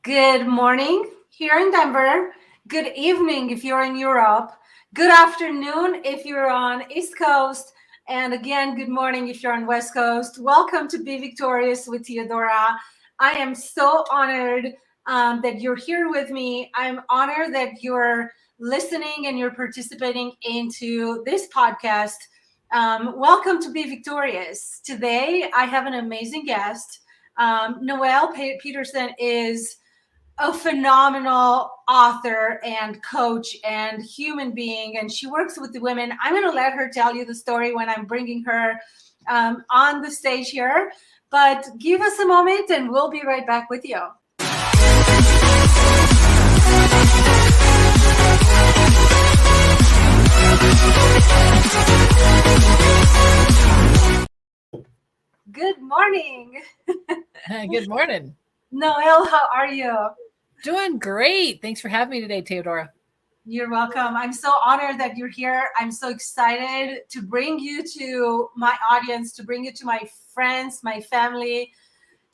Good morning here in Denver. Good evening if you're in Europe. Good afternoon if you're on East Coast. And again, good morning if you're on West Coast. Welcome to Be Victorious with Theodora. I am so honored that you're here with me. I'm honored that you're listening and you're participating into this podcast. Welcome to Be Victorious. Today, I have an amazing guest. Noelle Peterson is a phenomenal author and coach and human being, and she works with the women. I'm going to let her tell you the story when I'm bringing her on the stage here. But give us a moment, and we'll be right back with you. Good morning. Good morning. Noelle, how are you? Doing great. Thanks for having me today, Theodora. You're welcome. I'm so honored that you're here. I'm so excited to bring you to my audience, to bring you to my friends, my family,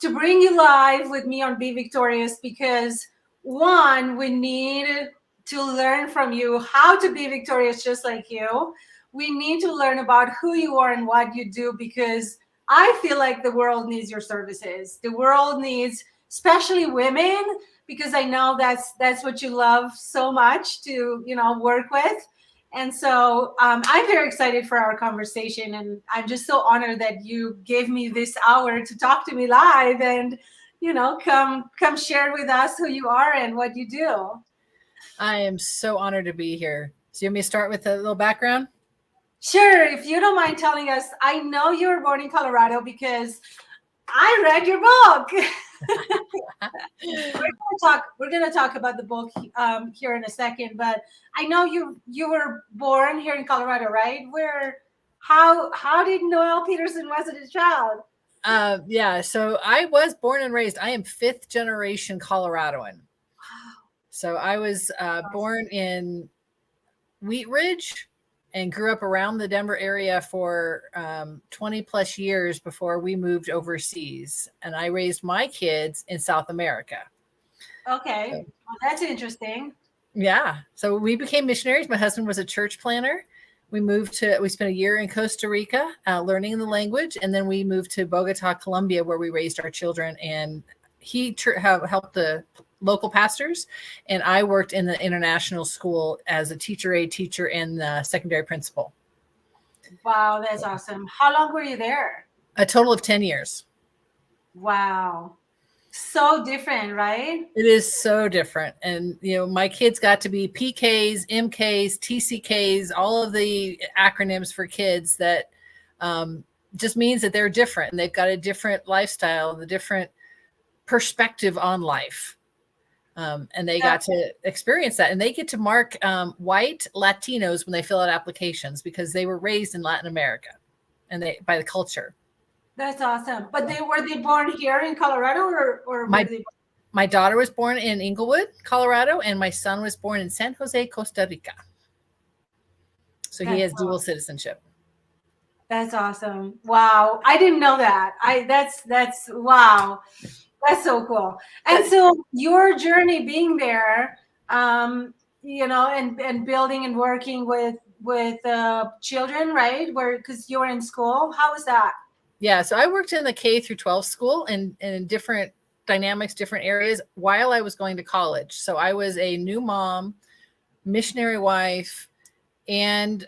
to bring you live with me on Be Victorious, because one, we need to learn from you how to be victorious just like you. We need to learn about who you are and what you do, because I feel like the world needs your services. The world needs, especially women, because I know that's what you love so much to work with. And so I'm very excited for our conversation, and I'm just so honored that you gave me this hour to talk to me live and come share with us who you are and what you do. I am so honored to be here. So you want me to start with a little background? Sure, if you don't mind telling us. I know you were born in Colorado because I read your book. We're gonna talk about the book here in a second, but I know you were born here in Colorado, right? How did Noelle Peterson was it a child? Yeah, so I was born and raised. I am fifth generation Coloradoan. So I was born in Wheat Ridge and grew up around the Denver area for 20 plus years before we moved overseas. And I raised my kids in South America. Okay, well, that's interesting. Yeah. So we became missionaries. My husband was a church planner. We spent a year in Costa Rica learning the language. And then we moved to Bogota, Colombia, where we raised our children. And he helped the local pastors. And I worked in the international school as a teacher aide teacher and the secondary principal. Wow, that's awesome. How long were you there? A total of 10 years. Wow. So different, right? It is so different. And, my kids got to be PKs, MKs, TCKs, all of the acronyms for kids that just means that they're different and they've got a different lifestyle, the different perspective on life. And they got to experience that. And they get to mark white Latinos when they fill out applications because they were raised in Latin America and by the culture. That's awesome. But were they born here in Colorado or my daughter was born in Inglewood, Colorado, and my son was born in San Jose, Costa Rica. So he has dual citizenship. That's awesome. Wow. I didn't know that. That's wow. That's so cool. And so your journey being there, and building and working with children, right? Because you were in school. How was that? Yeah, so I worked in the K through 12 school and in different dynamics, different areas while I was going to college. So I was a new mom, missionary wife, and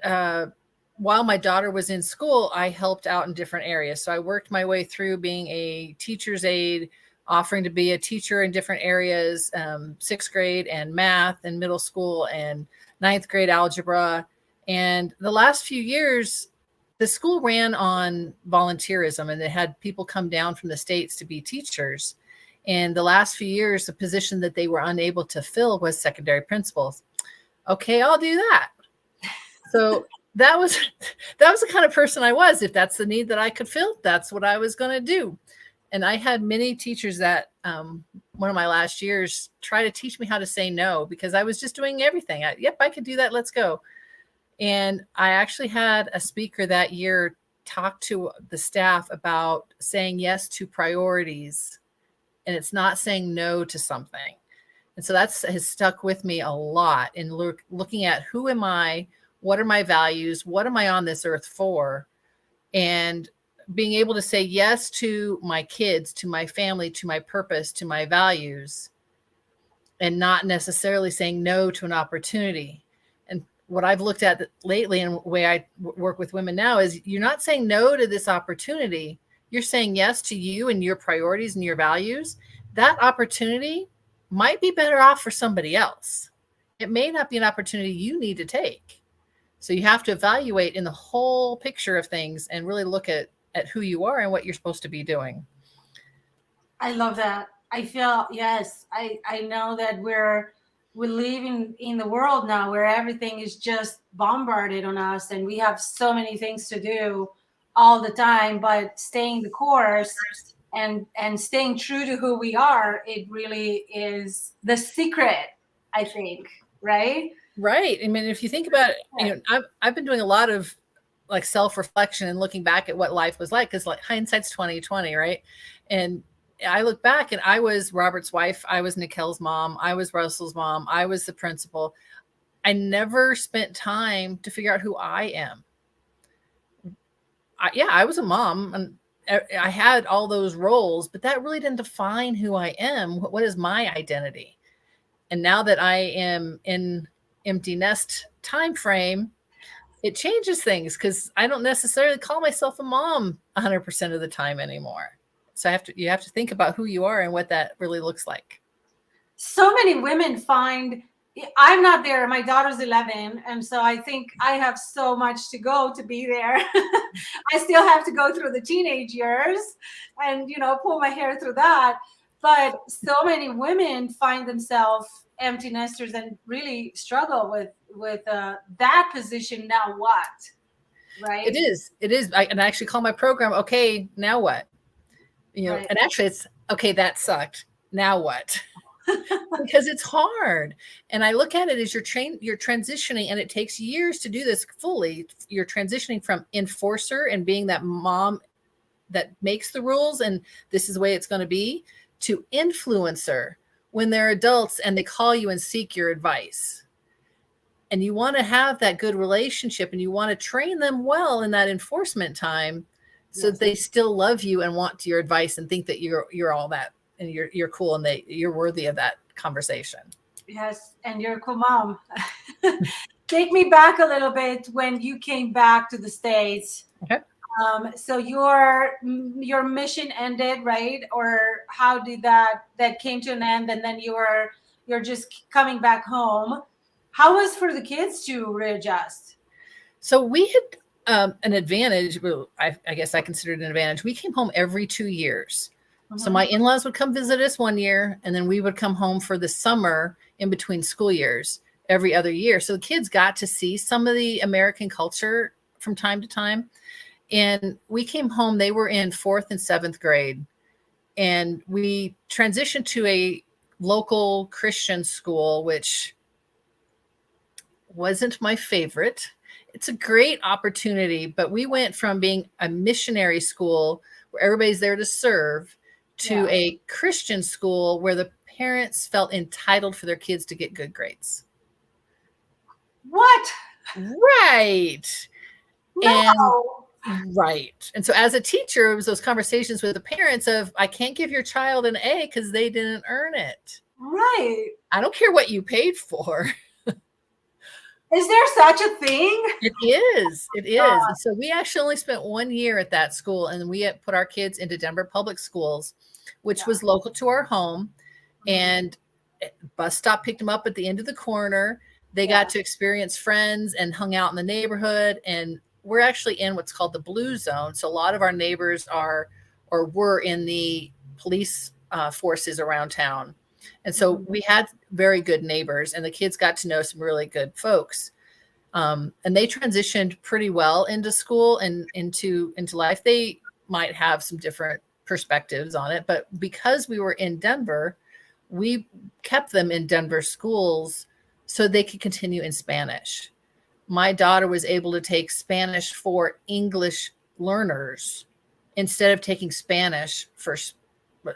while my daughter was in school, I helped out in different areas. So I worked my way through being a teacher's aide, offering to be a teacher in different areas, sixth grade and math and middle school and ninth grade algebra. And the last few years, the school ran on volunteerism and they had people come down from the States to be teachers. And the last few years, the position that they were unable to fill was secondary principals. Okay, I'll do that. So that was the kind of person I was. If that's the need that I could fill, that's what I was going to do. And I had many teachers that one of my last years try to teach me how to say no because I was just doing everything. I could do that. Let's go. And I actually had a speaker that year talk to the staff about saying yes to priorities and it's not saying no to something. And so that's has stuck with me a lot in looking at who am I, what are my values, what am I on this earth for, and being able to say yes to my kids, to my family, to my purpose, to my values, and not necessarily saying no to an opportunity. And what I've looked at lately and the way I work with women now is you're not saying no to this opportunity. You're saying yes to you and your priorities and your values. That opportunity might be better off for somebody else. It may not be an opportunity you need to take. So you have to evaluate in the whole picture of things and really look at who you are and what you're supposed to be doing. I love that. I feel, yes, I know that we're living in the world now where everything is just bombarded on us and we have so many things to do all the time, but staying the course and staying true to who we are, it really is the secret, I think, right? Right. I mean, if you think about it, I've been doing a lot of like self-reflection and looking back at what life was like, because like hindsight's 2020, right? And I look back and I was Robert's wife, I was Nikel's mom, I was Russell's mom, I was the principal. I never spent time to figure out who I am. I was a mom and I had all those roles, but that really didn't define who I am. What is my identity? And now that I am in empty nest time frame, it changes things because I don't necessarily call myself a mom 100% of the time anymore. So you have to think about who you are and what that really looks like. So many women find, I'm not there. My daughter's 11. And so I think I have so much to go to be there. I still have to go through the teenage years and, pull my hair through that. But so many women find themselves empty nesters and really struggle with that position. Now what? Right? It is. I actually call my program, okay, now what? Right. And actually it's, okay, that sucked. Now what? Because it's hard. And I look at it as you're transitioning, and it takes years to do this fully. You're transitioning from enforcer and being that mom that makes the rules and this is the way it's going to be, to influencer when they're adults and they call you and seek your advice. And you want to have that good relationship and you want to train them well in that enforcement time so that they still love you and want your advice and think that you're all that and you're cool and you're worthy of that conversation. Yes, and you're a cool mom. Take me back a little bit when you came back to the States. Okay. So your mission ended, right? Or how did that came to an end, and then you're just coming back home? How was for the kids to readjust? So we had an advantage. I guess I considered an advantage. We came home every 2 years. Mm-hmm. So my in-laws would come visit us 1 year, and then we would come home for the summer in between school years every other year. So the kids got to see some of the American culture from time to time. And we came home, they were in 4th and 7th grade. And we transitioned to a local Christian school, which wasn't my favorite. It's a great opportunity, but we went from being a missionary school where everybody's there to serve to a Christian school where the parents felt entitled for their kids to get good grades. What? Right. No. Right. And so as a teacher, it was those conversations with the parents of, I can't give your child an A because they didn't earn it. Right. I don't care what you paid for. Is there such a thing? It is. It is. And so we actually only spent 1 year at that school, and we had put our kids into Denver Public Schools, which was local to our home. And bus stop picked them up at the end of the corner. They got to experience friends and hung out in the neighborhood. And we're actually in what's called the blue zone. So a lot of our neighbors are or were in the police forces around town. And so we had very good neighbors, and the kids got to know some really good folks. And they transitioned pretty well into school and into life. They might have some different perspectives on it, but because we were in Denver, we kept them in Denver schools so they could continue in Spanish. My daughter was able to take Spanish for English learners instead of taking Spanish for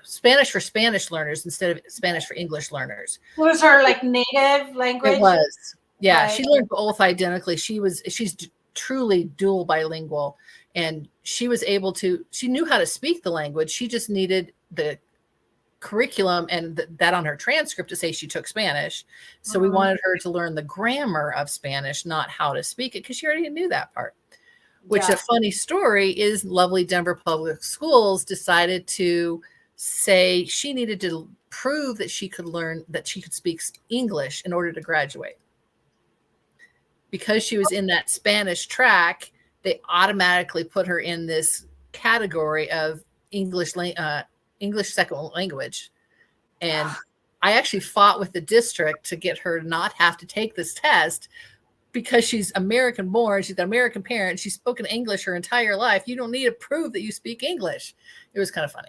Spanish for Spanish learners instead of Spanish for English learners. It was her like native language. It was. Yeah, Right. she learned both identically. She's truly dual bilingual, and she was able to, she knew how to speak the language. She just needed the curriculum and that on her transcript to say she took Spanish. So we wanted her to learn the grammar of Spanish, not how to speak it, because she already knew that part. Which, a funny story is, lovely Denver Public Schools decided to say she needed to prove that she could learn, that she could speak English in order to graduate. Because she was in that Spanish track, they automatically put her in this category of English second language. And I actually fought with the district to get her to not have to take this test, because she's American born, she's got American parents, she's spoken English her entire life. You don't need to prove that you speak English. It was kind of funny.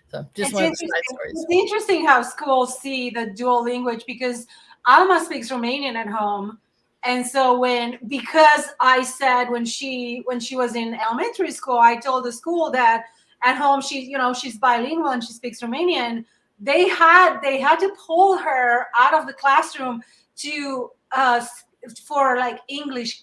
So just one of the side stories. It's interesting how schools see the dual language, because Alma speaks Romanian at home. And so because I said when she was in elementary school, I told the school that at home she's bilingual and she speaks Romanian. They had to pull her out of the classroom to for like English,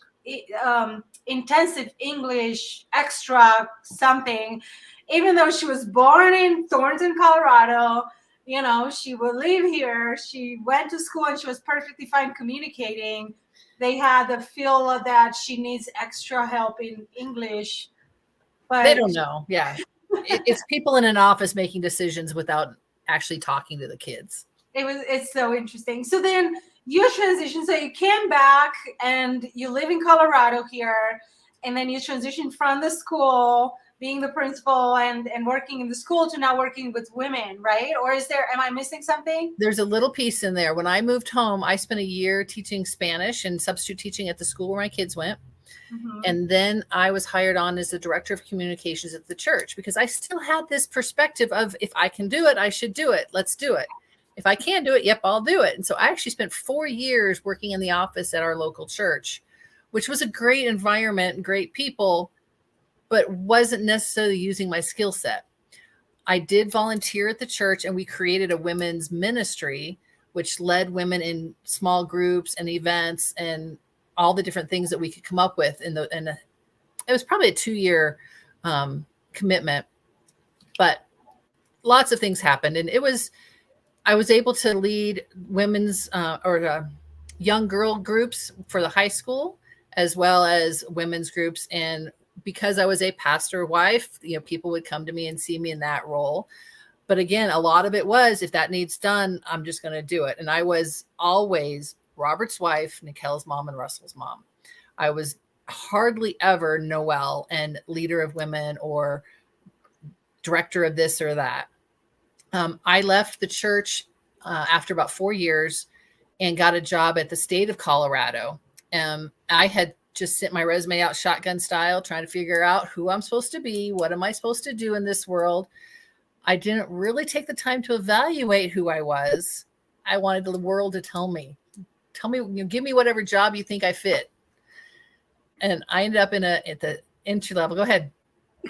intensive English extra something, even though she was born in Thornton, Colorado. She would live here. She went to school and she was perfectly fine communicating. They had the feel that she needs extra help in English, but they don't know. Yeah. It's people in an office making decisions without actually talking to the kids. It's so interesting. So then you transition. So you came back and you live in Colorado here, and then you transition from the school, being the principal and working in the school, to now working with women, right? Or am I missing something? There's a little piece in there. When I moved home, I spent a year teaching Spanish and substitute teaching at the school where my kids went. Mm-hmm. And then I was hired on as the director of communications at the church, because I still had this perspective of, if I can do it, I should do it. Let's do it. If I can't do it, yep, I'll do it. And so I actually spent 4 years working in the office at our local church, which was a great environment and great people, but wasn't necessarily using my skill set. I did volunteer at the church, and we created a women's ministry, which led women in small groups and events and all the different things that we could come up with. And it was probably a 2-year commitment, but lots of things happened. And I was able to lead women's young girl groups for the high school, as well as women's groups. And because I was a pastor wife, people would come to me and see me in that role. But again, a lot of it was, if that needs done, I'm just going to do it. And I was always Robert's wife, Nikel's mom, and Russell's mom. I was hardly ever Noelle and leader of women or director of this or that. I left the church after about 4 years and got a job at the state of Colorado. I had just sent my resume out shotgun style, trying to figure out who I'm supposed to be. What am I supposed to do in this world? I didn't really take the time to evaluate who I was. I wanted the world to tell me, give me whatever job you think I fit. And I ended up at the entry level. Go ahead.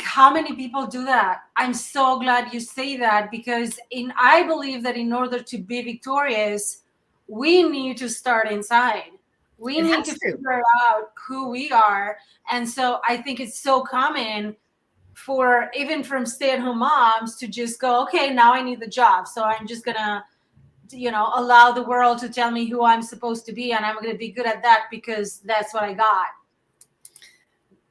How many people do that? I'm so glad you say that, because I believe that in order to be victorious, we need to start inside. We need to figure out who we are. And so I think it's so common for even from stay-at-home moms to just go, okay, now I need the job. So I'm just going to, allow the world to tell me who I'm supposed to be. And I'm going to be good at that because that's what I got.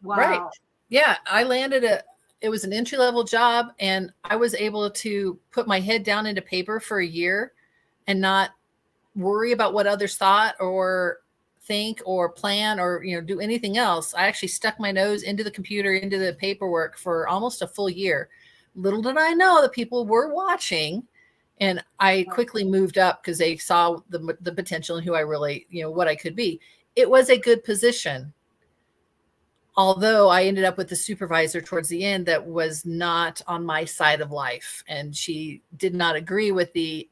Wow. Right. Yeah. I landed it was an entry-level job, and I was able to put my head down into paper for a year and not worry about what others thought or think or plan or do anything else. I actually stuck my nose into the computer, into the paperwork for almost a full year. Little did I know that people were watching, and I quickly moved up because they saw the potential in who I really, what I could be. It was a good position, although I ended up with the supervisor towards the end that was not on my side of life, and she did not agree with the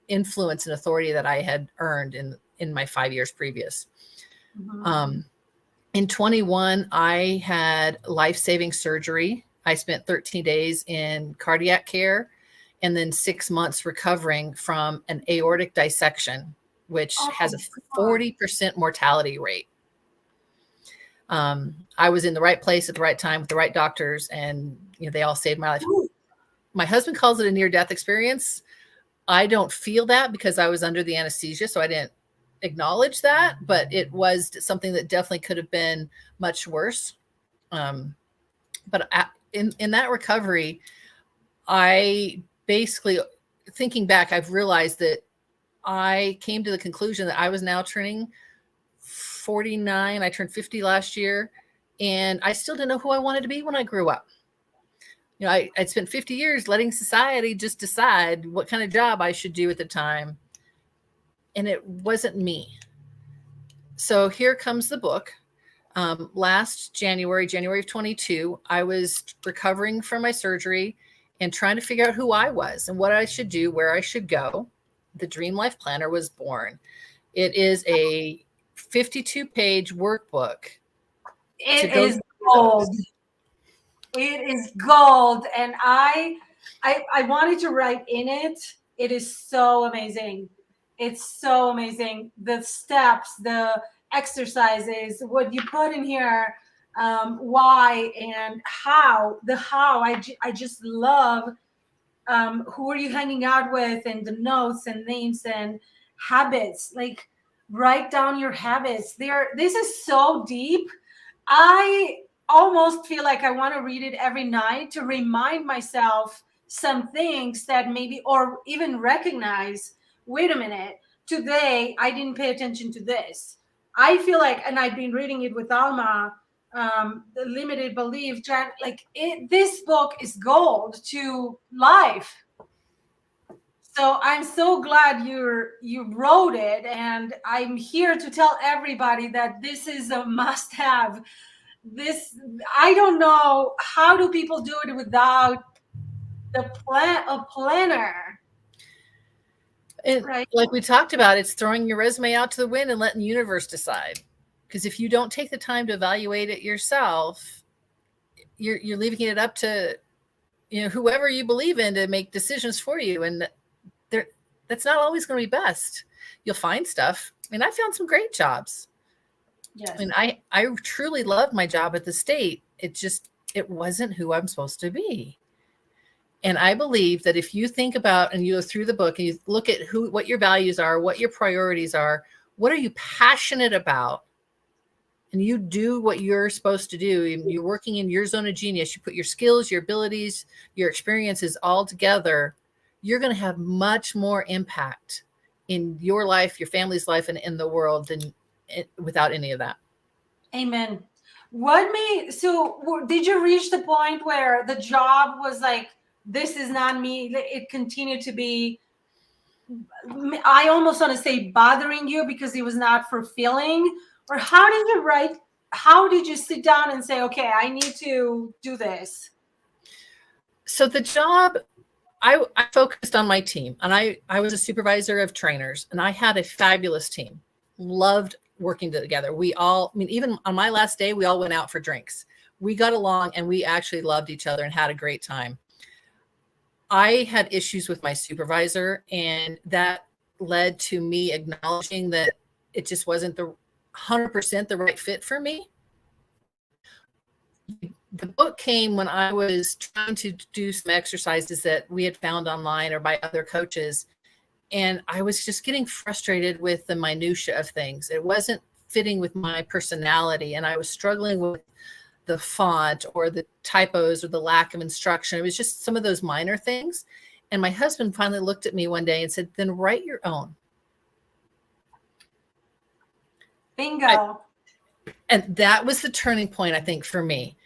influence and authority that I had earned in my 5 years previous. Mm-hmm. In 21, I had life-saving surgery I spent 13 days in cardiac care and then 6 months recovering from an aortic dissection, which has a 40% mortality rate. I was in the right place at the right time with the right doctors, and they all saved my life. Ooh. My husband calls it a near-death experience. I don't feel that because I was under the anesthesia, so I didn't acknowledge that, but it was something that definitely could have been much worse. But in that recovery, I basically, thinking back, I've realized that I came to the conclusion that I was now turning 49. I turned 50 last year, and I still didn't know who I wanted to be when I grew up. I'd spent 50 years letting society just decide what kind of job I should do at the time. And it wasn't me. So here comes the book. Last January of 22, I was recovering from my surgery and trying to figure out who I was and what I should do, where I should go. The Dream Life Planner was born. It is a 52-page workbook. It is gold. It is gold. And I wanted to write in it. It is so amazing. It's so amazing. The steps, the exercises, what you put in here, why and how. The how, I just love who are you hanging out with, and the notes and names and habits. Like, write down your habits. This is so deep. I almost feel like I want to read it every night to remind myself some things that maybe, or even recognize, wait a minute, today I didn't pay attention to this. I feel like, and I've been reading it with Alma, the Limited Belief, this book is gold to life. So I'm so glad you wrote it, and I'm here to tell everybody that this is a must-have. I don't know, how do people do it without a planner? And right? Like we talked about, it's throwing your resume out to the wind and letting the universe decide. Because if you don't take the time to evaluate it yourself, you're leaving it up to whoever you believe in to make decisions for you, and that's not always going to be best. You'll find stuff. I mean, I found some great jobs. Yes. And I truly loved my job at the state. It wasn't who I'm supposed to be. And I believe that if you think about and you go through the book and you look at what your values are, what your priorities are, what are you passionate about, and you do what you're supposed to do, you're working in your zone of genius, you put your skills, your abilities, your experiences all together, you're going to have much more impact in your life, your family's life, and in the world than without any of that. Amen. So did you reach the point where the job was like, this is not me? It continued to be, I almost want to say, bothering you because it was not fulfilling? Or how did you sit down and say, okay, I need to do this? So the job, I focused on my team, and I was a supervisor of trainers, and I had a fabulous team. Loved working together. Even on my last day, we all went out for drinks. We got along, and we actually loved each other and had a great time. I had issues with my supervisor, and that led to me acknowledging that it just wasn't the 100% the right fit for me. The book came when I was trying to do some exercises that we had found online or by other coaches. And I was just getting frustrated with the minutia of things. It wasn't fitting with my personality. And I was struggling with the font or the typos or the lack of instruction. It was just some of those minor things. And my husband finally looked at me one day and said, then write your own. Bingo. And that was the turning point, I think, for me.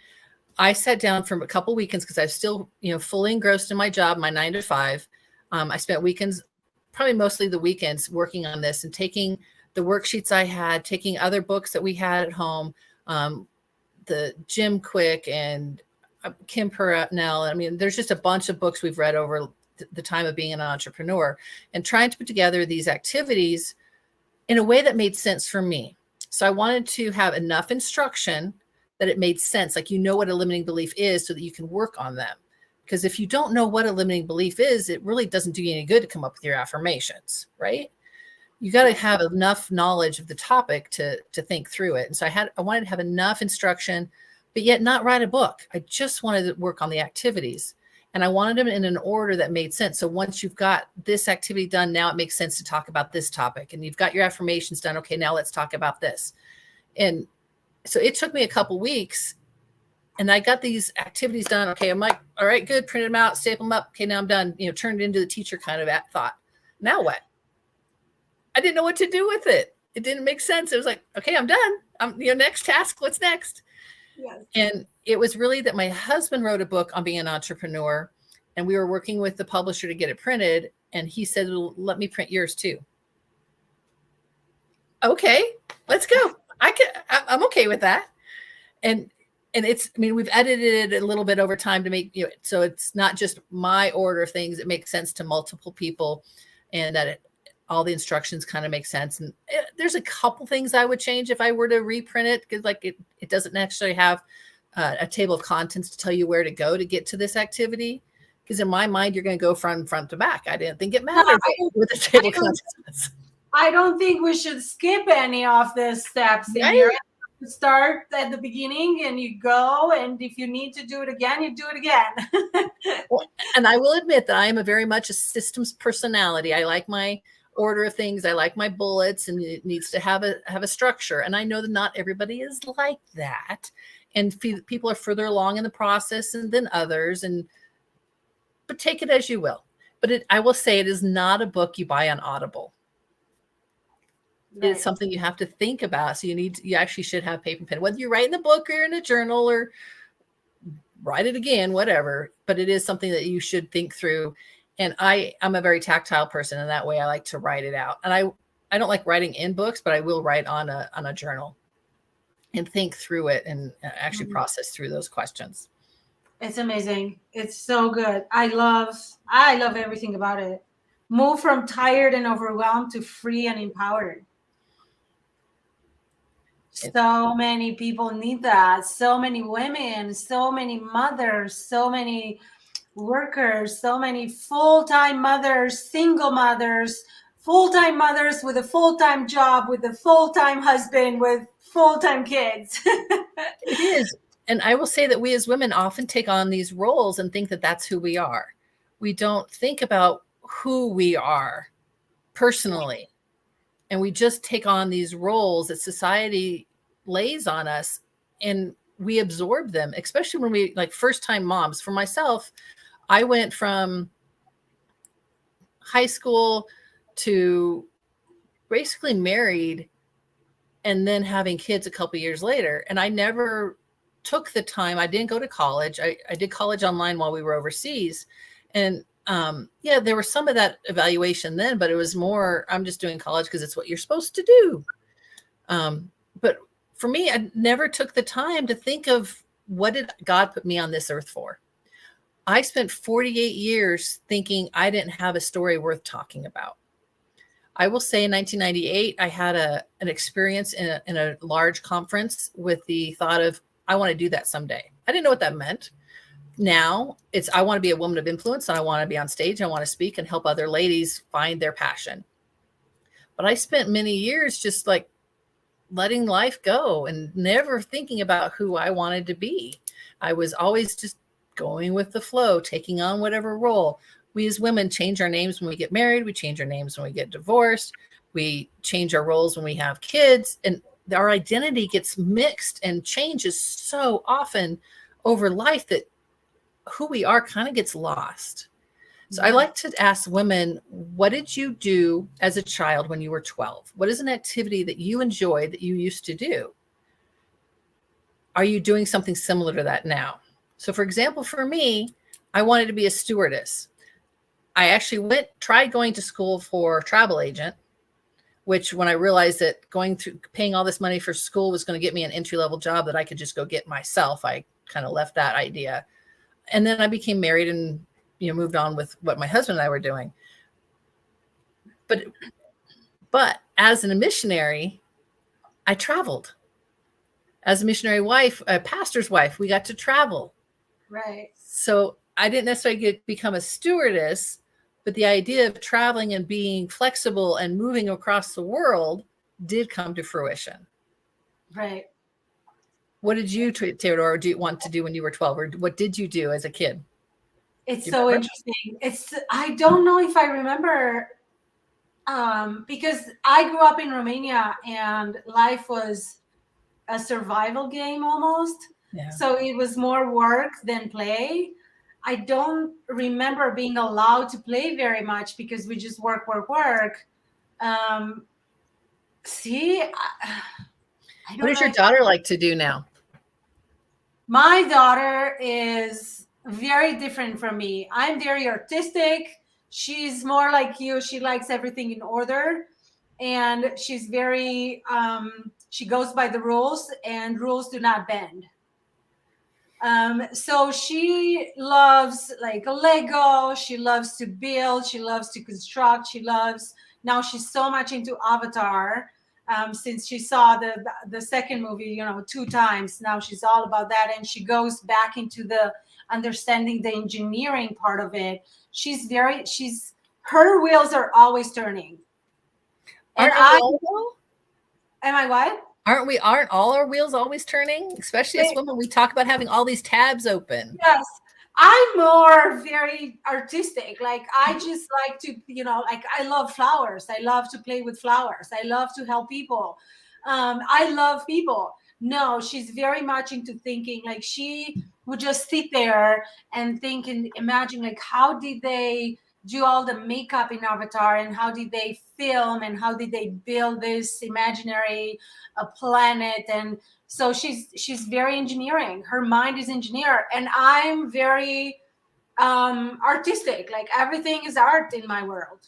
I sat down for a couple weekends because I was still, fully engrossed in my job, my 9 to 5. I spent weekends, probably mostly the weekends, working on this and taking the worksheets I had, taking other books that we had at home, the Jim Quick and Kim Purnell. I mean, there's just a bunch of books we've read over the time of being an entrepreneur, and trying to put together these activities in a way that made sense for me. So I wanted to have enough instruction that it made sense. Like, you know what a limiting belief is so that you can work on them. Because if you don't know what a limiting belief is, it really doesn't do you any good to come up with your affirmations, right? You got to have enough knowledge of the topic to think through it. And so I wanted to have enough instruction, but yet not write a book. I just wanted to work on the activities, and I wanted them in an order that made sense. So once you've got this activity done, now it makes sense to talk about this topic, and you've got your affirmations done. Okay, now let's talk about this. And so it took me a couple weeks, and I got these activities done. Okay, I'm like, all right, good. Printed them out, staple them up. Okay, now I'm done. Turned it into the teacher kind of thought. Now what? I didn't know what to do with it. It didn't make sense. It was like, okay, I'm done. Next task. What's next? Yes. And it was really that my husband wrote a book on being an entrepreneur, and we were working with the publisher to get it printed. And he said, well, let me print yours too. Okay, let's go. I'm okay with that. And we've edited it a little bit over time to make, so it's not just my order of things. It makes sense to multiple people, and that all the instructions kind of make sense. And there's a couple things I would change if I were to reprint it, because it doesn't necessarily have a table of contents to tell you where to go to get to this activity. Because in my mind, you're going to go from front to back. I didn't think it mattered with the table of contents. I don't think we should skip any of the steps in Right? here. You start at the beginning and you go, and if you need to do it again, you do it again. Well, and I will admit that I am very much a systems personality. I like my order of things. I like my bullets, and it needs to have a structure. And I know that not everybody is like that, and people are further along in the process than others. But take it as you will. But I will say, it is not a book you buy on Audible. Right. It's something you have to think about. So you actually should have paper and pen, whether you're writing the book or in a journal or write it again, whatever. But it is something that you should think through. And I'm a very tactile person, and that way I like to write it out. And I don't like writing in books, but I will write on a journal and think through it and actually process through those questions. It's amazing. It's so good. I love everything about it. Move from tired and overwhelmed to free and empowered. So many people need that. So many women, so many mothers, so many workers, so many full-time mothers, single mothers, full-time mothers with a full-time job, with a full-time husband, with full-time kids. It is. And I will say that we as women often take on these roles and think that that's who we are. We don't think about who we are personally. And we just take on these roles that society lays on us, and we absorb them, especially when we first-time moms. For myself, I went from high school to basically married and then having kids a couple years later. And I never took the time. I didn't go to college. I did college online while we were overseas. And there was some of that evaluation then, but it was more, I'm just doing college because it's what you're supposed to do. But for me, I never took the time to think of, what did God put me on this earth for? I spent 48 years thinking I didn't have a story worth talking about. I will say in 1998, I had an experience in a large conference with the thought of, I want to do that someday. I didn't know what that meant. Now it's, I want to be a woman of influence, and I want to be on stage. I want to speak and help other ladies find their passion. But I spent many years just letting life go and never thinking about who I wanted to be. I was always just going with the flow, taking on whatever role. We as women change our names when we get married. We change our names when we get divorced. We change our roles when we have kids, and our identity gets mixed and changes so often over life that who we are kind of gets lost. So I like to ask women, what did you do as a child when you were 12? What is an activity that you enjoyed that you used to do? Are you doing something similar to that now? So for example, for me, I wanted to be a stewardess. I actually tried going to school for travel agent, which when I realized that paying all this money for school was going to get me an entry-level job that I could just go get myself, I kind of left that idea. And then I became married and moved on with what my husband and I were doing. But as a missionary, I traveled. As a missionary wife, a pastor's wife, we got to travel. Right. So I didn't necessarily become a stewardess, but the idea of traveling and being flexible and moving across the world did come to fruition. Right. What did you, Theodore, do you want to do when you were 12, or what did you do as a kid? It's so interesting. I don't know if I remember, because I grew up in Romania and life was a survival game almost. Yeah. So it was more work than play. I don't remember being allowed to play very much because we just work. See, I don't What does know your daughter like to do now? My daughter is very different from me. I'm very artistic. She's more like you. She likes everything in order. And she's very, she goes by the rules, and rules do not bend. So she loves like Lego. She loves to build. She loves to construct. Now she's so much into Avatar. Since she saw the second movie, 2 times. Now she's all about that, and she goes back into the understanding the engineering part of it. Her wheels are always turning. And am I what? Aren't all our wheels always turning? Especially as women, we talk about having all these tabs open. Yes. I'm more very artistic. Like I just like to, like I love flowers. I love to play with flowers. I love to help people. I love people. No, she's very much into thinking. Like she would just sit there and think and imagine, like, how did they do all the makeup in Avatar, and how did they film, and how did they build this imaginary planet? And so she's very engineering. Her mind is engineer, and I'm very artistic. Like everything is art in my world.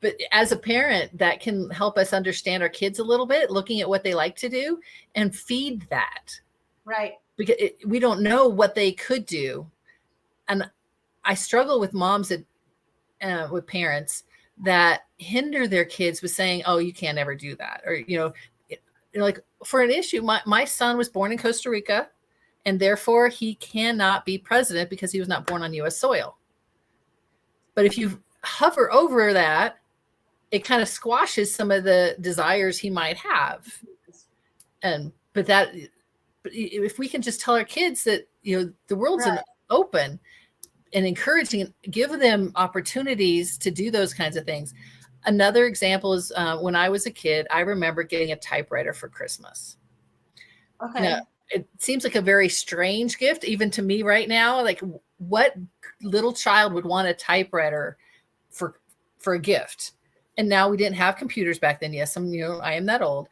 But as a parent, that can help us understand our kids a little bit, looking at what they like to do and feed that. Right. Because we don't know what they could do. And I struggle with moms with parents that hinder their kids with saying, oh, you can't ever do that. Or, like for an issue, my son was born in Costa Rica, and therefore he cannot be president because he was not born on U.S. soil. But if you hover over that, it kind of squashes some of the desires he might have. But if we can just tell our kids that, the world's open, and encouraging and give them opportunities to do those kinds of things. Another example is when I was a kid, I remember getting a typewriter for Christmas. Okay. Now, it seems like a very strange gift, even to me right now. Like, what little child would want a typewriter for a gift? And now we didn't have computers back then. Yes, I am that old.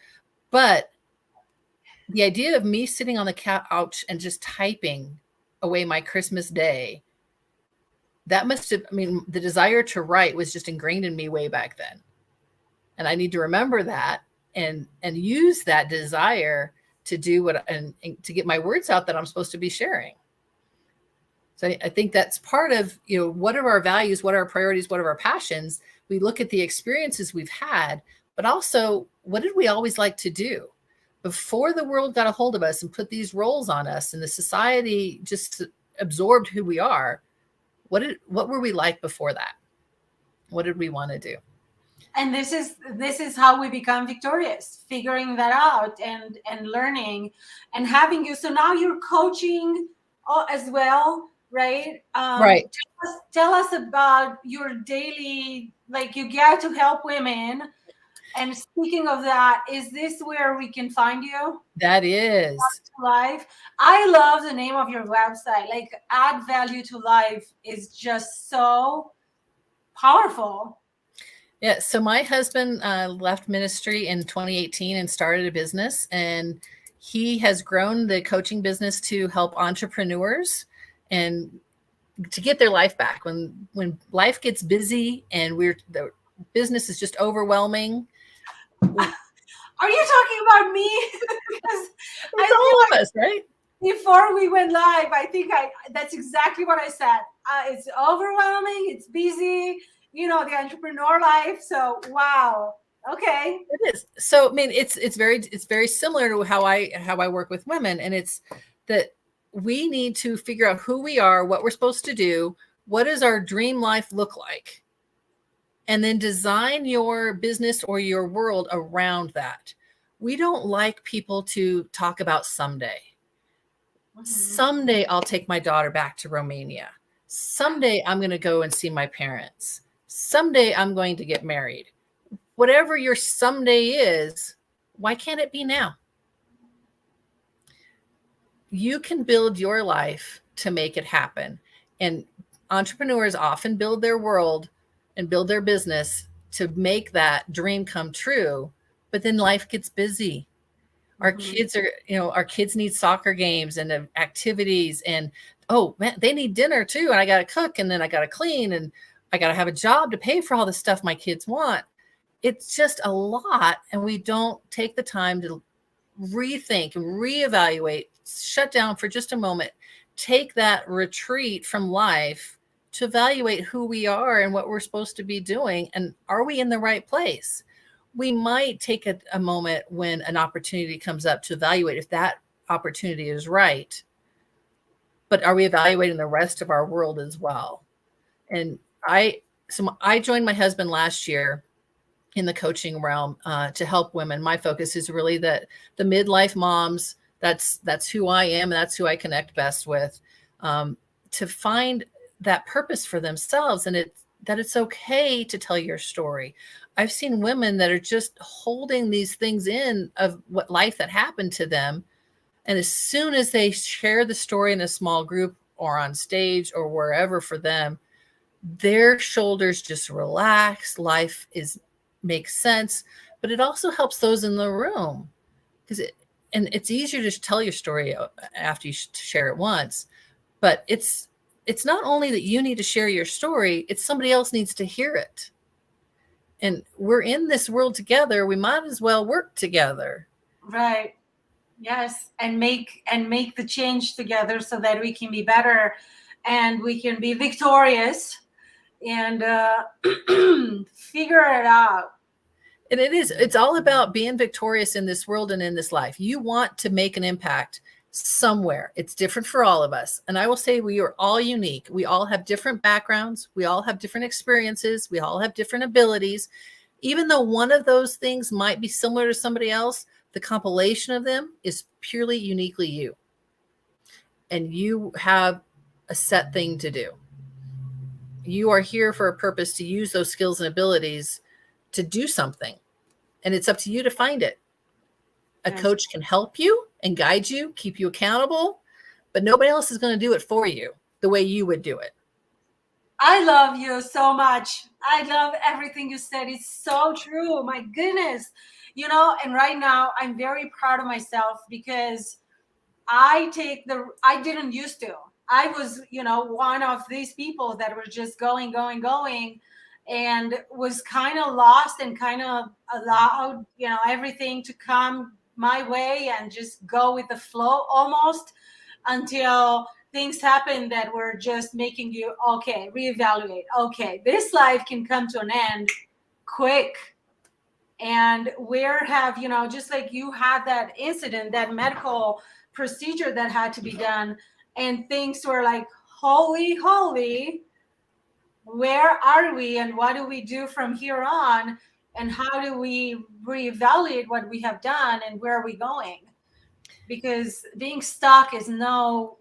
But the idea of me sitting on the couch and just typing away my Christmas day, that must have, the desire to write was just ingrained in me way back then. And I need to remember that and use that desire to do and to get my words out that I'm supposed to be sharing. So I think that's part of, what are our values? What are our priorities? What are our passions? We look at the experiences we've had, but also what did we always like to do before the world got a hold of us and put these roles on us and the society just absorbed who we are? What were we like before that? What did we want to do? And this is how we become victorious, figuring that out and learning and having you. So now you're coaching as well, right? Right. Tell us about your daily, like you get to help women. And speaking of that, is this where we can find you? That is. Life. I love the name of your website. Like Add Value to Life is just so powerful. Yeah. So my husband left ministry in 2018 and started a business, and he has grown the coaching business to help entrepreneurs and to get their life back when life gets busy and the business is just overwhelming. Are you talking about me? Because it's all of us, right? Before we went live, I think that's exactly what I said. It's overwhelming. It's busy. The entrepreneur life. So, wow. Okay. It is. So I mean, it's very similar to how I work with women, and it's that we need to figure out who we are, what we're supposed to do, what does our dream life look like, and then design your business or your world around that. We don't like people to talk about someday. Mhm. Someday I'll take my daughter back to Romania. Someday I'm going to go and see my parents. Someday I'm going to get married. Whatever your someday is, why can't it be now? You can build your life to make it happen. And entrepreneurs often build their world and build their business to make that dream come true. But then life gets busy. Our Mhm. kids are, our kids need soccer games and activities, and oh man, they need dinner too. And I got to cook, and then I got to clean, and I got to have a job to pay for all the stuff my kids want. It's just a lot. And we don't take the time to rethink and reevaluate, shut down for just a moment, take that retreat from life to evaluate who we are and what we're supposed to be doing. And are we in the right place? We might take a moment when an opportunity comes up to evaluate if that opportunity is right. But are we evaluating the rest of our world as well? And I joined my husband last year in the coaching realm to help women. My focus is really that the midlife moms, that's who I am, and that's who I connect best with, to find that purpose for themselves, and it's okay to tell your story. I've seen women that are just holding these things in of what life that happened to them, and as soon as they share the story in a small group or on stage or wherever for them, their shoulders just relax. Life is makes sense, but it also helps those in the room because it's easier to tell your story after you share it once. But it's not only that you need to share your story; it's somebody else needs to hear it. And we're in this world together. We might as well work together. Right. Yes, and make the change together so that we can be better and we can be victorious and figure it out. And it's all about being victorious in this world and in this life. You want to make an impact somewhere. It's different for all of us. And I will say we are all unique. We all have different backgrounds. We all have different experiences. We all have different abilities. Even though one of those things might be similar to somebody else, the compilation of them is purely uniquely you. And you have a set thing to do. You are here for a purpose to use those skills and abilities to do something. And it's up to you to find it. A Yes. coach can help you and guide you, keep you accountable, but nobody else is going to do it for you the way you would do it. I love you so much. I love everything you said. It's so true. My goodness. And right now I'm very proud of myself because I didn't used to. I was, one of these people that were just going, going, going, and was kind of lost and kind of allowed, everything to come my way and just go with the flow almost until things happen that were just making you, okay, reevaluate. Okay, this life can come to an end quick. And where have, just like you had that incident, that medical procedure that had to be done, and things were like, holy, where are we and what do we do from here on? And how do we reevaluate what we have done and where are we going? Because being stuck is not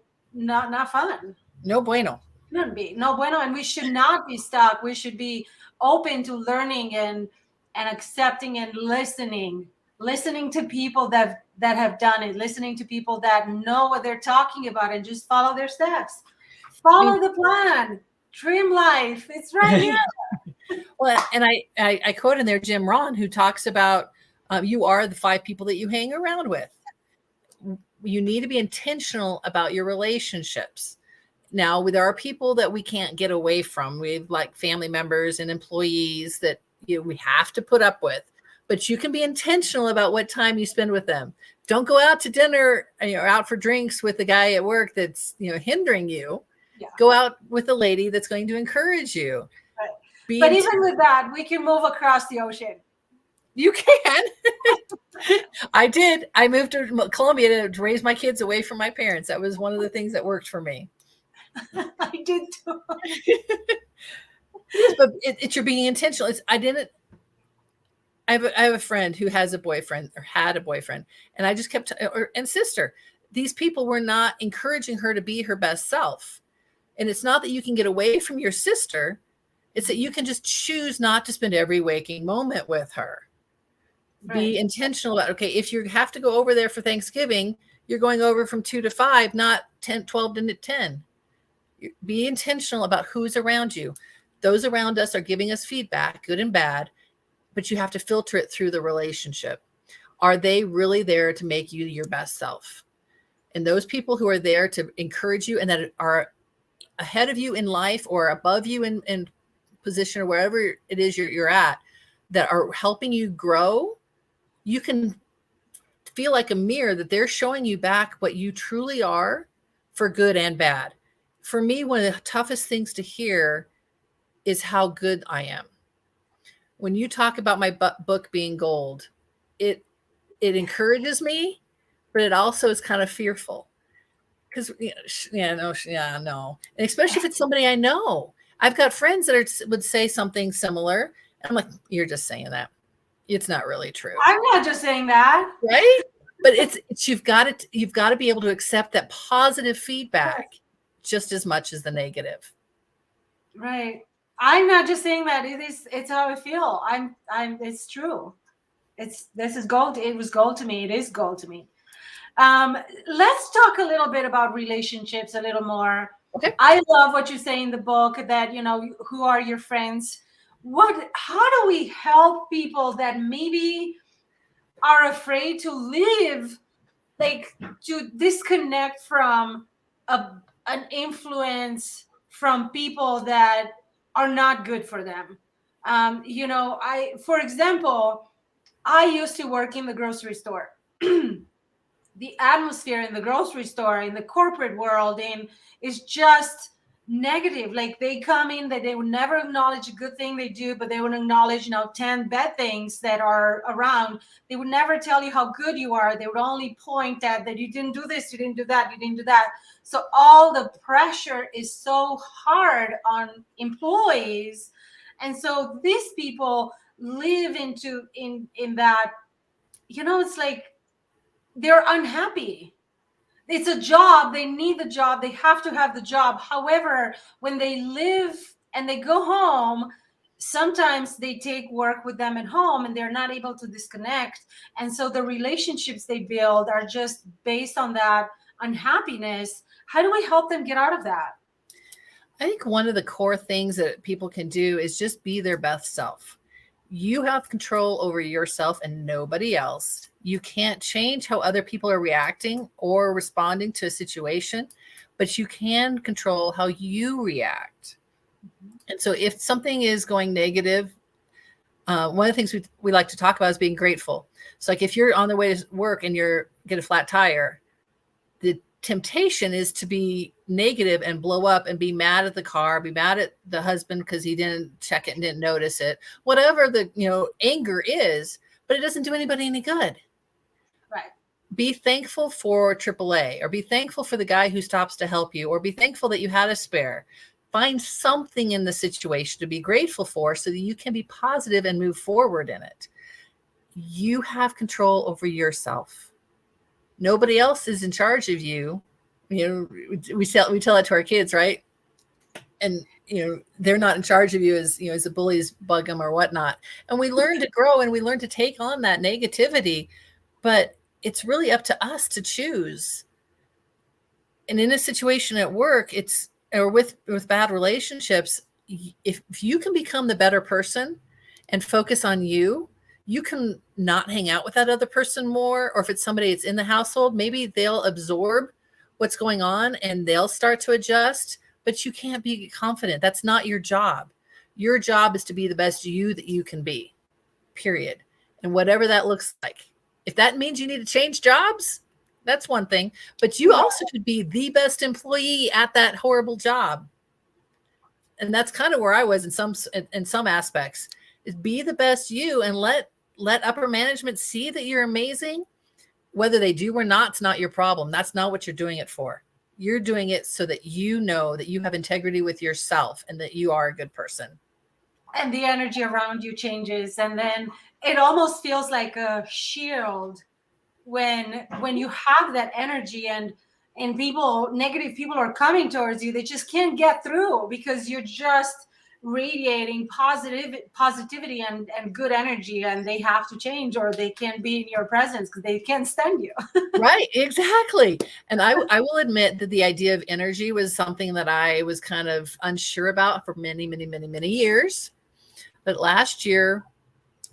fun. No bueno. Shouldn't be no bueno, and we should not be stuck. We should be open to learning and accepting and listening to people that have done it, listening to people that know what they're talking about, and just follow their steps, I mean, follow the plan, dream life. It's right here. well, and I quote in there Jim Rohn, who talks about you are the 5 people that you hang around with. You need to be intentional about your relationships. Now, there are people that we can't get away from. We have like family members and employees that we have to put up with. But you can be intentional about what time you spend with them. Don't go out to dinner or out for drinks with the guy at work that's hindering you. Yeah. Go out with a lady that's going to encourage you. Right. But even with that, we can move across the ocean. You can. I did. I moved to Colombia to raise my kids away from my parents. That was one of the things that worked for me. I did too. Yes, but you're being intentional. I have a friend who has a boyfriend or had a boyfriend, and I just kept and sister. These people were not encouraging her to be her best self. And it's not that you can get away from your sister. It's that you can just choose not to spend every waking moment with her. Right. Be intentional about, okay, if you have to go over there for Thanksgiving, you're going over from 2 to 5, not 10, 12 to 10. Be intentional about who's around you. Those around us are giving us feedback, good and bad, but you have to filter it through the relationship. Are they really there to make you your best self? And those people who are there to encourage you and that are ahead of you in life or above you in position or wherever it is you're at, that are helping you grow, you can feel like a mirror that they're showing you back what you truly are, for good and bad. For me, one of the toughest things to hear is how good I am. When you talk about my book being gold, it encourages me, but it also is kind of fearful. Because no, and especially if it's somebody I know. I've got friends that would say something similar. I'm like, you're just saying that. It's not really true. I'm not just saying that, right? But it's you've got to be able to accept that positive feedback just as much as the negative. Right. I'm not just saying that. It's how I feel. It's true. This is gold. It was gold to me. It is gold to me. Let's talk a little bit about relationships a little more. Okay. I love what you say in the book that, who are your friends? How do we help people that maybe are afraid to live, like to disconnect from an influence from people that are not good for them? For example, I used to work in the grocery store. The atmosphere in the grocery store, in the corporate world, is just negative. Like, they come in that they would never acknowledge a good thing they do, but they would acknowledge 10 bad things that are around. They would never tell you how good you are. They would only point at that you didn't do this, you didn't do that, you didn't do that. So all the pressure is so hard on employees, and so these people live in that, it's like they're unhappy. It's a job. They need the job. They have to have the job. However, when they live and they go home, sometimes they take work with them at home and they're not able to disconnect. And so the relationships they build are just based on that unhappiness. How do we help them get out of that? I think one of the core things that people can do is just be their best self. You have control over yourself and nobody else. You can't change how other people are reacting or responding to a situation, but you can control how you react. And so if something is going negative, one of the things we like to talk about is being grateful. So like if you're on the way to work and you get a flat tire, the temptation is to be negative and blow up and be mad at the car, be mad at the husband because he didn't check it and didn't notice it, whatever the anger is, but it doesn't do anybody any good. Right. Be thankful for AAA, or be thankful for the guy who stops to help you, or be thankful that you had a spare. Find something in the situation to be grateful for so that you can be positive and move forward in it. You have control over yourself. Nobody else is in charge of you. We tell that to our kids, right? And they're not in charge of you as the bullies bug them or whatnot. And we learn to grow and we learn to take on that negativity, but it's really up to us to choose. And in a situation at work, or with bad relationships, if you can become the better person and focus on you, you can not hang out with that other person more. Or if it's somebody that's in the household, maybe they'll absorb what's going on and they'll start to adjust, but you can't be confident. That's not your job. Your job is to be the best you that you can be, period. And whatever that looks like. If that means you need to change jobs, that's one thing, but you also could be the best employee at that horrible job. And that's kind of where I was in some aspects, is be the best you and let let upper management see that you're amazing. Whether they do or not, it's not your problem. That's not what you're doing it for. You're doing it so that you know that you have integrity with yourself and that you are a good person. And the energy around you changes. And then it almost feels like a shield when you have that energy, and negative people are coming towards you. They just can't get through because you're just radiating positivity and good energy, and they have to change or they can't be in your presence because they can't stand you. Right, exactly. And I will admit that the idea of energy was something that I was kind of unsure about for many, many, many, many years. But last year,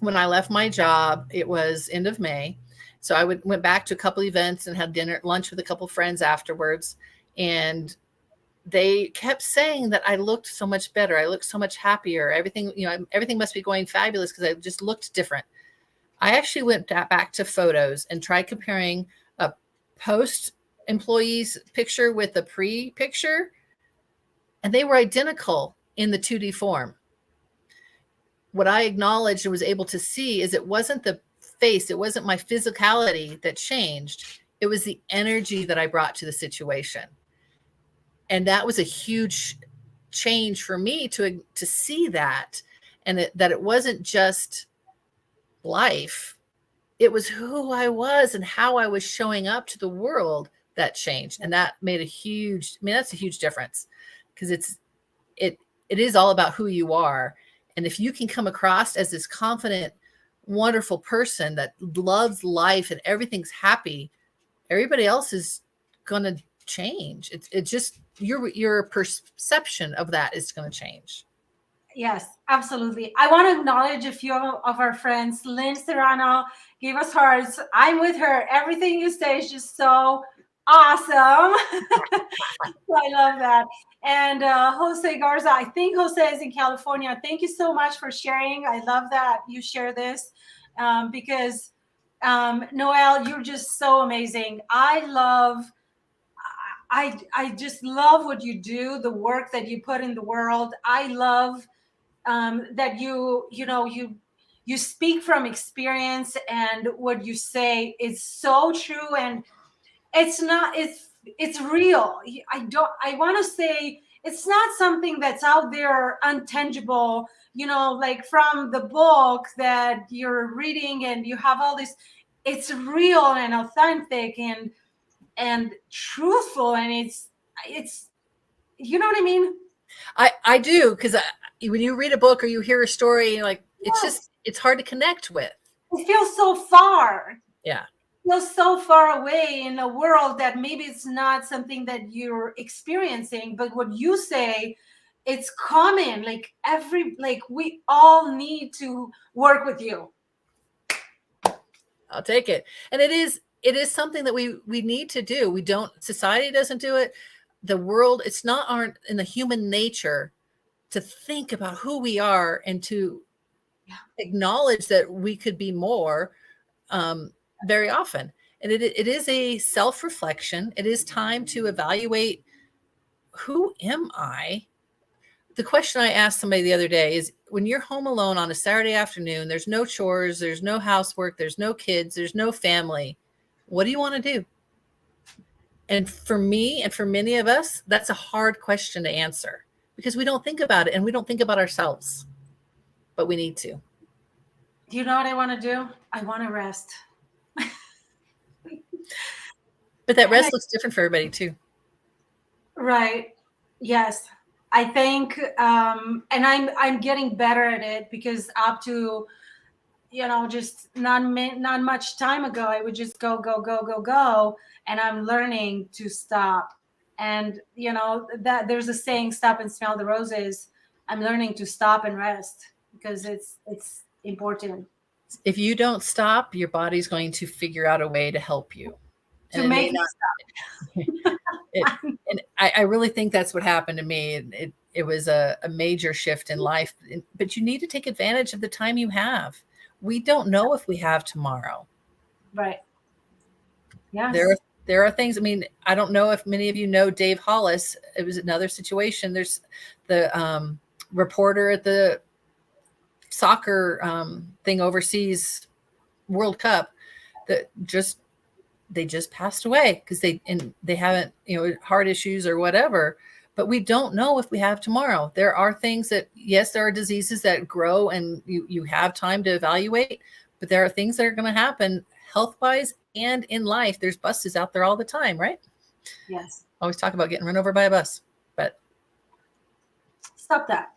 when I left my job, it was end of May. So I went back to a couple events and had lunch with a couple friends afterwards. And they kept saying that I looked so much better. I looked so much happier. Everything must be going fabulous because I just looked different. I actually went back to photos and tried comparing a post employee's picture with the pre picture, and they were identical in the 2D form. What I acknowledged and was able to see is it wasn't the face, it wasn't my physicality that changed. It was the energy that I brought to the situation. And that was a huge change for me to see that, and that it wasn't just life. It was who I was and how I was showing up to the world that changed. And that made that's a huge difference, because it is all about who you are. And if you can come across as this confident, wonderful person that loves life and everything's happy, everybody else is going to change. It just, your perception of that is going to change. Yes, absolutely. I want to acknowledge a few of our friends. Lynn Serrano gave us hearts. I'm with her. Everything you say is just so awesome. I love that. And Jose Garza, I think Jose is in California. Thank you so much for sharing. I love that you share this because Noelle, you're just so amazing. I just love what you do, the work that you put in the world. I love that you speak from experience, and what you say is so true, and it's real. I want to say it's not something that's out there untangible, like from the book that you're reading and you have all this. It's real and authentic and truthful, and it's you know what I mean. I do, because when you read a book or you hear a story, like it's hard to connect with. It feels so far. Yeah. It feels so far away in a world that maybe it's not something that you're experiencing, but what you say, it's common. Like we all need to work with you. I'll take it. And it is something that we need to do. Society doesn't do it. The world, aren't in the human nature to think about who we are and to acknowledge that we could be more very often. And it is a self-reflection. It is time to evaluate, who am I? The question I asked somebody the other day is, when you're home alone on a Saturday afternoon, there's no chores, there's no housework, there's no kids, there's no family, what do you want to do? And for me and for many of us, that's a hard question to answer, because we don't think about it and we don't think about ourselves, but we need to. Do you know what I want to do? I want to rest. But that rest looks different for everybody too. Right. Yes. I think, and I'm getting better at it, because up to, just not much time ago, I would just go, and I'm learning to stop. And that there's a saying, stop and smell the roses. I'm learning to stop and rest, because it's important. If you don't stop, your body's going to figure out a way to help you. To make you stop. And I really think that's what happened to me. It was a major shift in life, but you need to take advantage of the time you have. We don't know if we have tomorrow. Right. Yes. There are things. I mean, I don't know if many of you know Dave Hollis. It was another situation. There's the reporter at the soccer thing overseas World Cup that they just passed away because they haven't, heart issues or whatever. But we don't know if we have tomorrow. There are things that, yes, there are diseases that grow and you have time to evaluate, but there are things that are going to happen health-wise and in life. There's buses out there all the time, right? Yes. Always talk about getting run over by a bus, but stop that.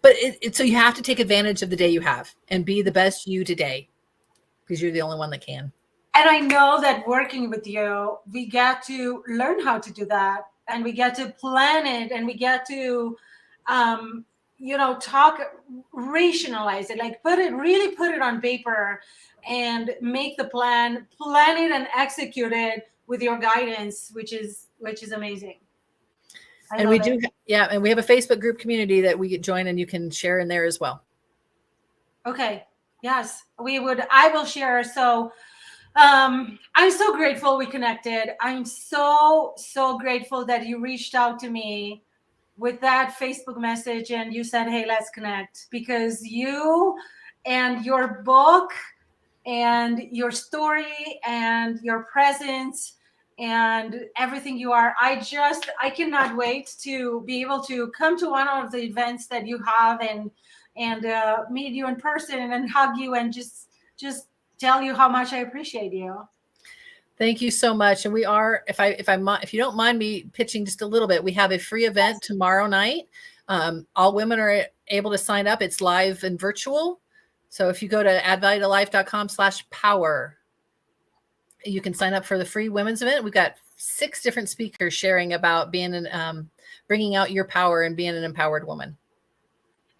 But so you have to take advantage of the day you have and be the best you today, because you're the only one that can. And I know that working with you, we get to learn how to do that, and we get to plan it, and we get to, rationalize it, like put it on paper and make the plan it and execute it with your guidance, which is amazing. And we do, and we have a Facebook group community that we get join, and you can share in there as well. Okay. Yes, I will share. So I'm so grateful we connected. I'm so grateful that you reached out to me with that Facebook message and you said, hey, let's connect, because you and your book and your story and your presence and everything you are, I cannot wait to be able to come to one of the events that you have and meet you in person and hug you and just tell you how much I appreciate you. Thank you so much. And we are, if you don't mind me pitching just a little bit, we have a free event tomorrow night. All women are able to sign up. It's live and virtual. So if you go to addvaluetolife.com/power, you can sign up for the free women's event. We've got 6 different speakers sharing about bringing out your power and being an empowered woman.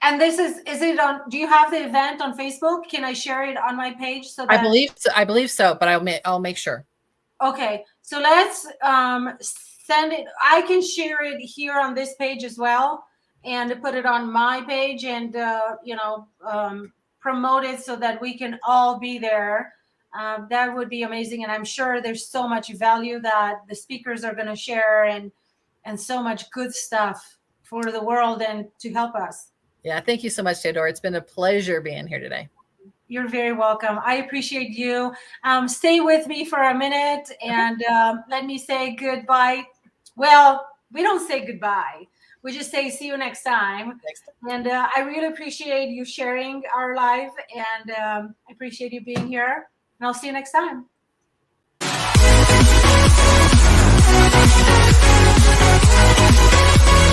And this is it on, do you have the event on Facebook? Can I share it on my page? So that, I believe so, but I'll make sure. Okay. So let's send it. I can share it here on this page as well and put it on my page and, promote it so that we can all be there. That would be amazing. And I'm sure there's so much value that the speakers are going to share and so much good stuff for the world and to help us. Yeah. Thank you so much, Theodora. It's been a pleasure being here today. You're very welcome. I appreciate you. Stay with me for a minute and let me say goodbye. Well, we don't say goodbye. We just say see you next time. And I really appreciate you sharing our life, and I appreciate you being here. And I'll see you next time.